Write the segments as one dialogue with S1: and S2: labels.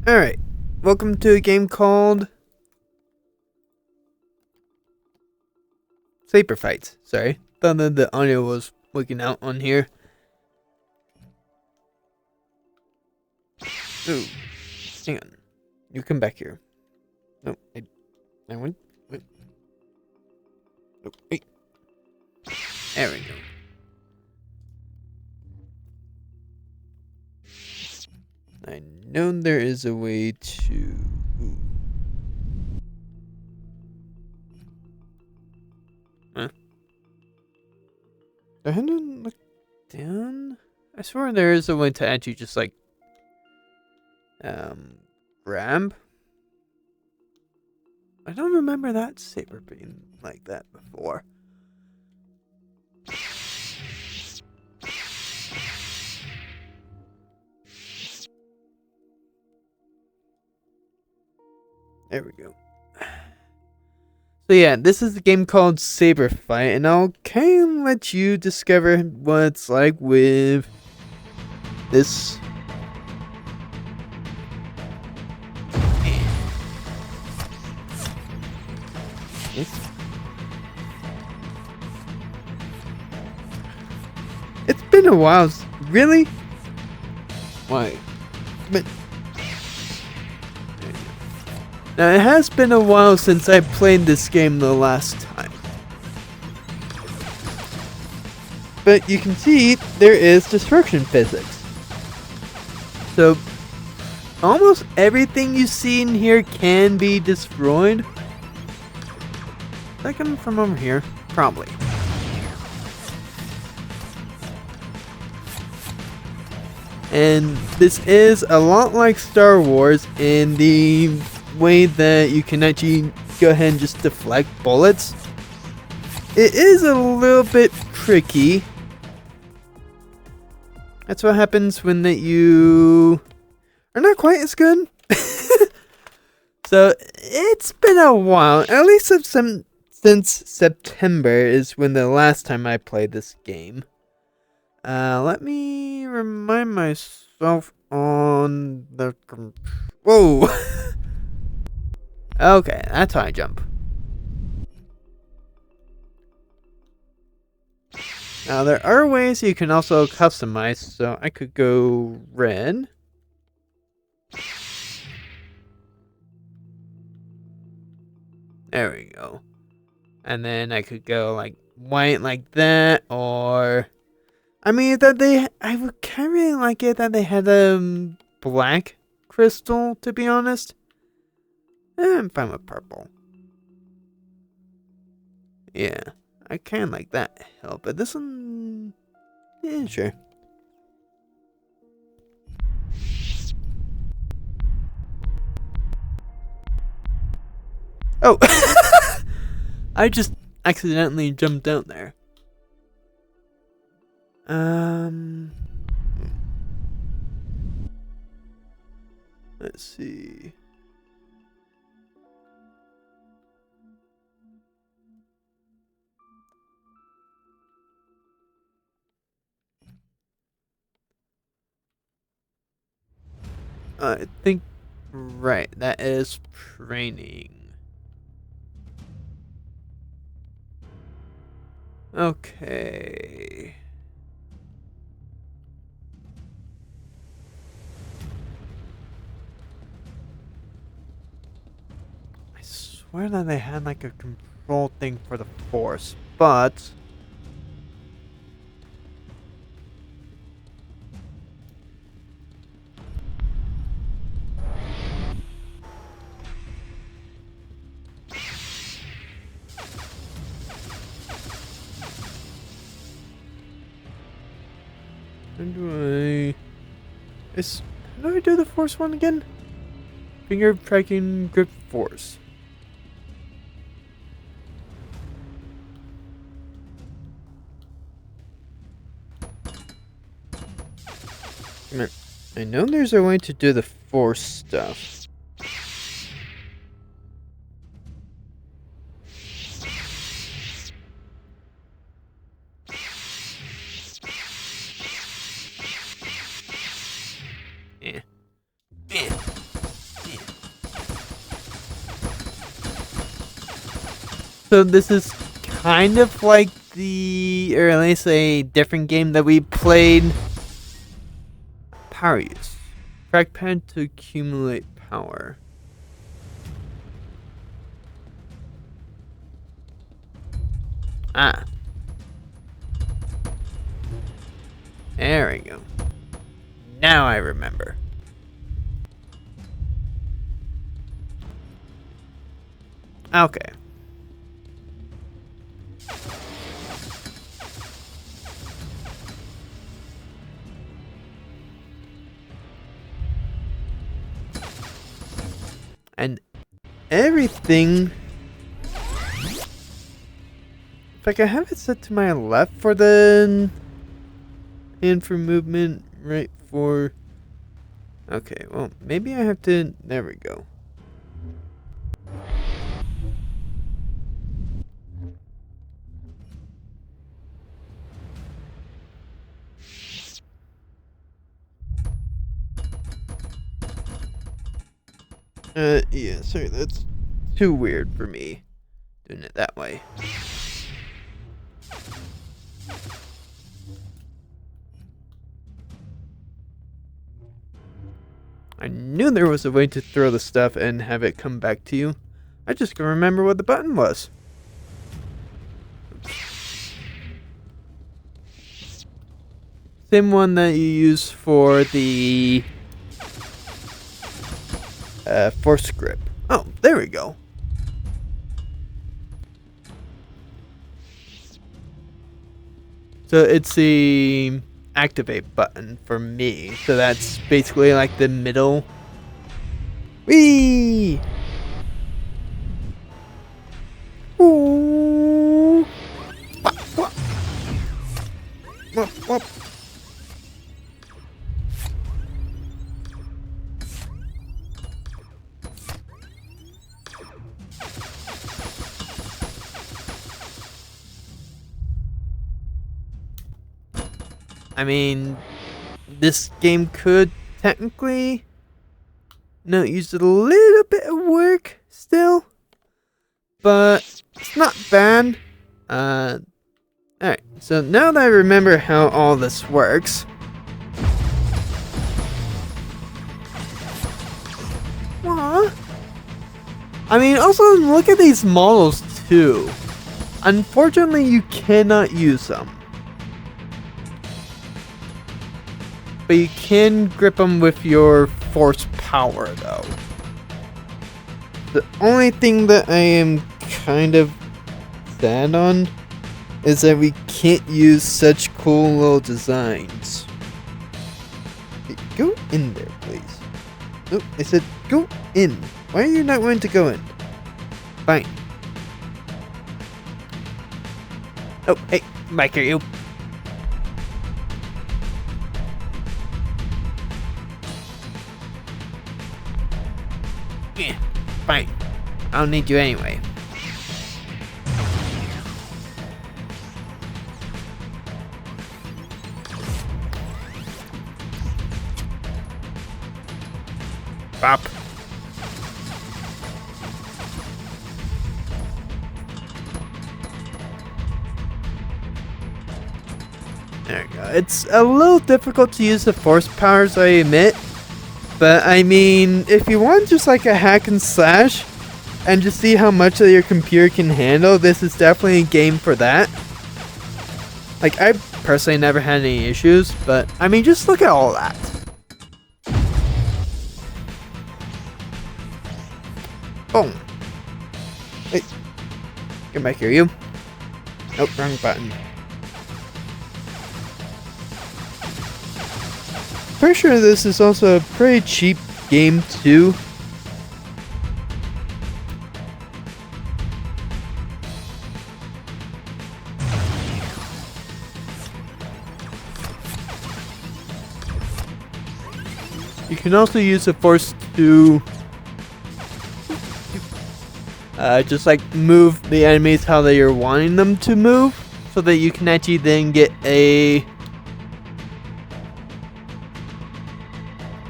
S1: Alright, welcome to a game called Saber Fights. Sorry, thought that the audio was working out on here. Ooh, hang on. You come back here. No, I went. Wait. Oh, wait. There we go. I know there is a way to. Ooh. Huh? Do I have to look down? I swear there is a way to actually just like grab. I don't remember that saber being like that before. There we go. So yeah, this is a game called Saber Fight, and I'll kind of let you discover what it's like with this. It's been a while. Really? Why? But now it has been a while since I played this game the last time. But you can see there is destruction physics. So almost everything you see in here can be destroyed. Did I come from over here? Probably. And this is a lot like Star Wars in the way that you can actually go ahead and just deflect bullets. It is a little bit tricky. That's what happens when that you are not quite as good. So it's been a while, at least since September is when the last time I played this game. Let me remind myself on the. Whoa! Okay, that's how I jump. Now there are ways you can also customize, so I could go red. There we go. And then I could go like white like that, or I mean I would kind of really like it that they had black crystal, to be honest. I'm fine with purple. Yeah, I kind of like that hell, but this one, yeah, sure. Oh, I just accidentally jumped out there. Let's see. I think, right, that is training. Okay. I swear that they had like a control thing for the force, but how how do I do the force one again? Finger tracking grip force. Come on. I know there's a way to do the force stuff. Yeah. Yeah. So this is kind of like or at least a different game that we played. Power use. Trackpad to accumulate power. Ah. There we go. Now I remember. Okay. And everything, like I have it set to my left for the hand for movement, right for, okay, well maybe I have to, there we go. Yeah, sorry, that's too weird for me, doing it that way. I knew there was a way to throw the stuff and have it come back to you. I just can't remember what the button was. Same one that you use for the force grip. Oh, there we go. So it's the activate button for me. So that's basically like the middle. Whee! Ooh! Wop, wop. Wop, wop. I mean, this game could technically use a little bit of work still, but it's not bad. Alright, so now that I remember how all this works, aww. I mean, also look at these models too. Unfortunately, you cannot use them. But you can grip them with your force power, though. The only thing that I am kind of sad on is that we can't use such cool little designs. Okay, go in there, please. Nope, I said go in. Why are you not willing to go in? Fine. Oh, hey, back here, you. Yeah, fine. I don't need you anyway. Bop. There we go. It's a little difficult to use the force powers, I admit. But I mean, if you want just like a hack and slash and just see how much that your computer can handle, this is definitely a game for that. Like, I personally never had any issues, but I mean, just look at all that. Boom. Hey, get back here, you. Nope, wrong button. Pretty sure this is also a pretty cheap game too. You can also use the force to just like move the enemies how they are wanting them to move, so that you can actually then get a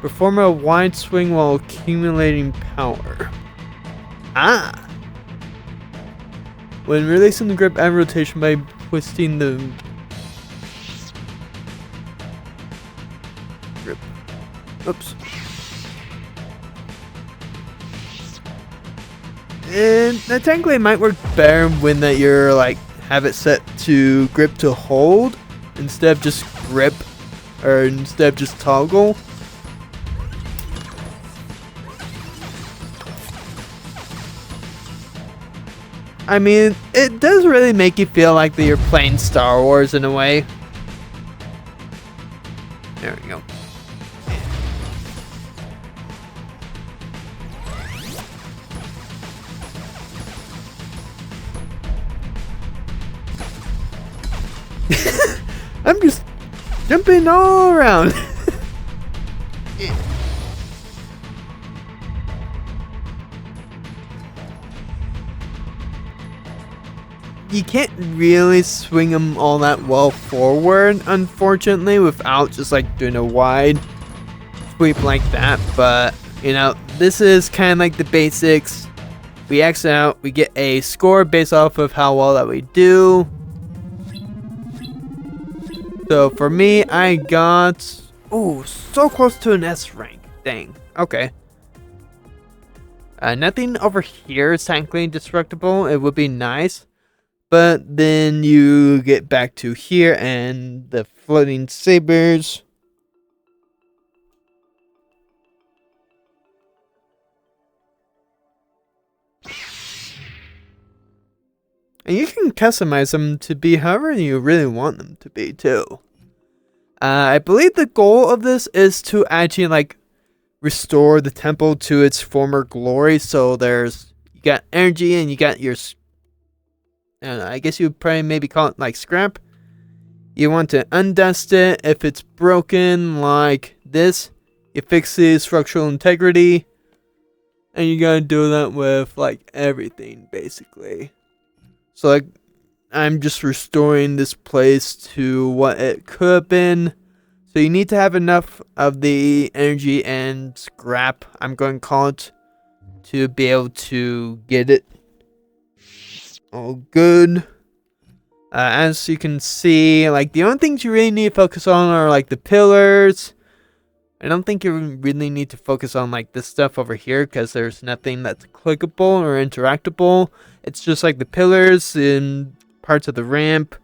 S1: perform a wide swing while accumulating power. Ah. When releasing the grip and rotation by twisting the grip. Oops. And that technically might work better when that you're like have it set to grip to hold instead of just grip, or instead of just toggle. I mean, it does really make you feel like that you're playing Star Wars in a way. There we go. I'm just jumping all around. You can't really swing them all that well forward, unfortunately, without just like doing a wide sweep like that. But, you know, this is kind of like the basics. We X out, we get a score based off of how well that we do. So for me, I got, ooh, so close to an S rank. Dang. Okay. Nothing over here is technically destructible. It would be nice. But then you get back to here and the floating sabers. And you can customize them to be however you really want them to be too. I believe the goal of this is to actually like restore the temple to its former glory. So there's, you got energy and you got your, I guess you would probably maybe call it like scrap. You want to undust it. If it's broken like this, you fix the structural integrity. And you gotta do that with like everything basically. So like, I'm just restoring this place to what it could have been. So you need to have enough of the energy and scrap, I'm going to call it, to be able to get it all good. As you can see, like the only things you really need to focus on are like the pillars. I don't think you really need to focus on like this stuff over here because there's nothing that's clickable or interactable. It's just like the pillars and parts of the ramp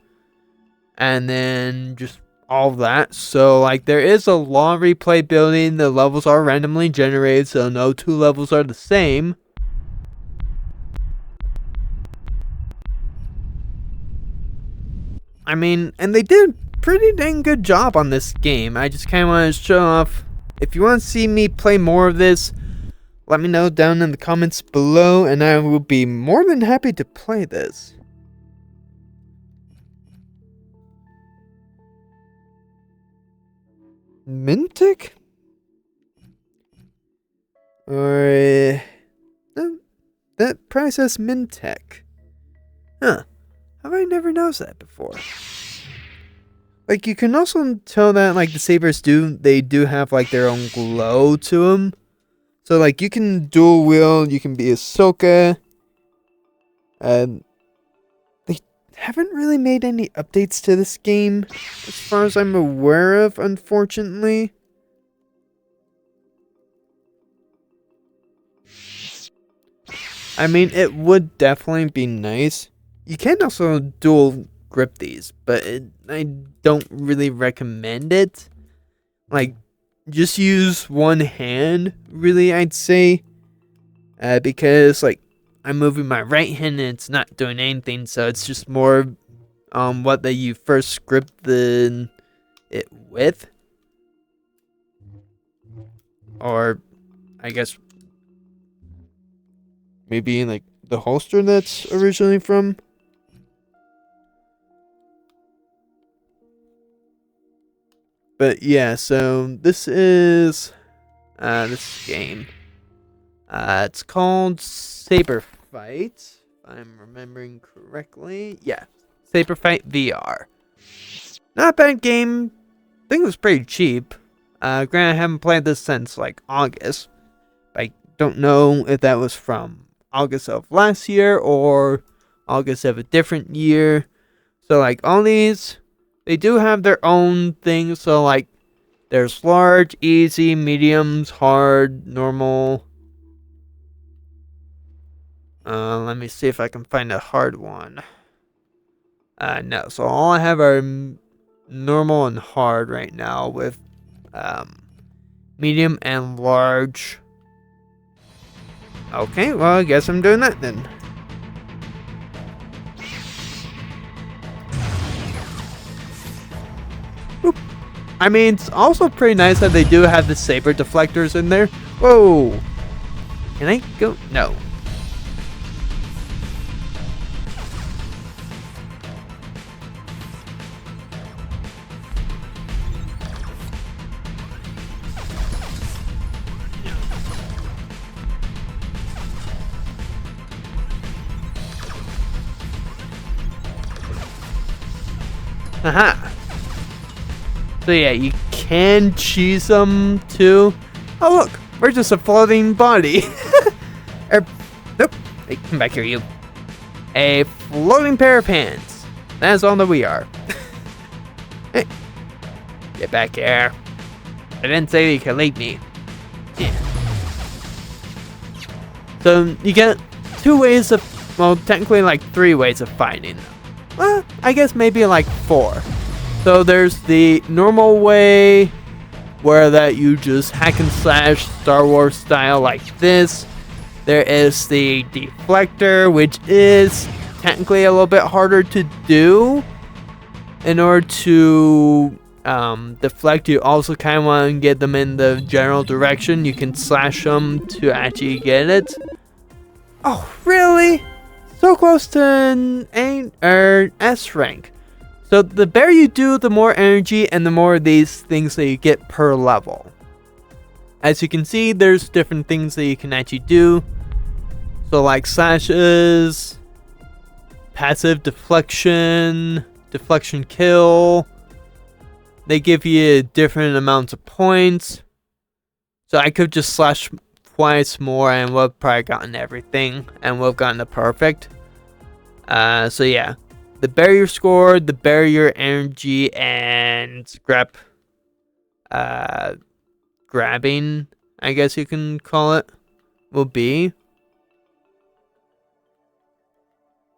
S1: and then just all that. So like there is a lot of replayability. The levels are randomly generated, so no two levels are the same. I mean, and they did a pretty dang good job on this game. I just kind of want to show off. If you want to see me play more of this, let me know down in the comments below, and I will be more than happy to play this. Mintek? Or no, that probably says Mintek. Huh. Have I never noticed that before? Like, you can also tell that, like, the sabers they do have, like, their own glow to them. So, like, you can dual wield, you can be Ahsoka. They haven't really made any updates to this game, as far as I'm aware of, unfortunately. I mean, it would definitely be nice. You can also dual grip these, but I don't really recommend it. Like, just use one hand, really, I'd say. Because, like, I'm moving my right hand and it's not doing anything, so it's just more what that you first grip it with. Or, I guess, maybe, like, the holster that's originally from. But yeah, so this is this game. It's called Saber Fight, if I'm remembering correctly. Yeah, Saber Fight VR. Not a bad game. I think it was pretty cheap. Granted, I haven't played this since like August. I don't know if that was from August of last year or August of a different year. So like all these, they do have their own things. So like there's large, easy, mediums, hard, normal. Let me see if I can find a hard one. No, so all I have are normal and hard right now with medium and large. Okay, well I guess I'm doing that then. Oop. I mean, it's also pretty nice that they do have the saber deflectors in there. Whoa! Can I go? No. Aha! So yeah, you can cheese them too. Oh look, we're just a floating body. Nope. Hey, come back here, you. A floating pair of hands. That's all that we are. Hey, get back here. I didn't say you could leave me. Yeah. So you get 2 ways of, well, technically like 3 ways of fighting them. Well, I guess maybe like 4. So there's the normal way, where that you just hack and slash Star Wars style like this. There is the deflector, which is technically a little bit harder to do. In order to deflect, you also kind of want to get them in the general direction. You can slash them to actually get it. Oh, really? So close to an A or S rank. So the better you do, the more energy and the more of these things that you get per level. As you can see, there's different things that you can actually do. So like slashes, passive deflection, deflection kill. They give you different amounts of points. So I could just slash twice more and we've probably gotten everything. And we've gotten the perfect. So yeah. The barrier score, the barrier energy, and grabbing, I guess you can call it, will be.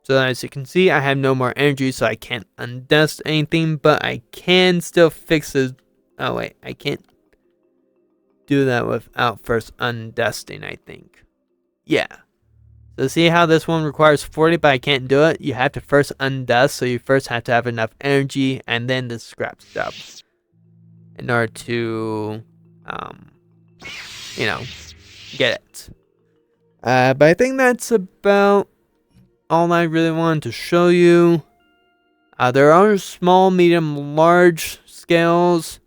S1: So as you can see, I have no more energy, so I can't undust anything, but I can still fix it. Oh wait, I can't do that without first undusting, I think. Yeah. So see how this one requires 40, but I can't do it? You have to first undust, so you first have to have enough energy, and then the scrap stuff. In order to, you know, get it. But I think that's about all I really wanted to show you. There are small, medium, large scales.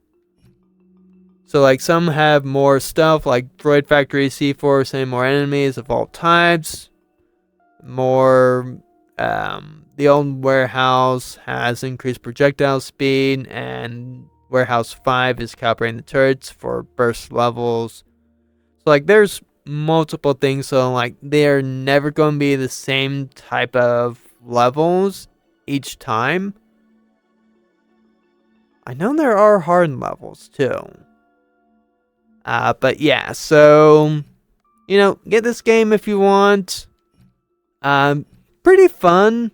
S1: So like some have more stuff, like Droid Factory C4 saying more enemies of all types. More, the old warehouse has increased projectile speed, and warehouse 5 is calibrating the turrets for burst levels. So like there's multiple things, so like they're never going to be the same type of levels each time. I know there are hard levels too. But yeah, so you know, get this game if you want. Pretty fun.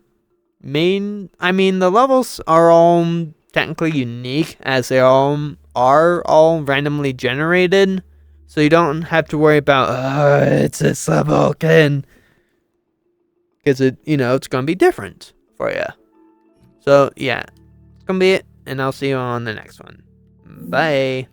S1: I mean, the levels are all technically unique, as they all are all randomly generated. So you don't have to worry about, it's this level again. Because it's going to be different for you. So, yeah. It's going to be it, and I'll see you on the next one. Bye.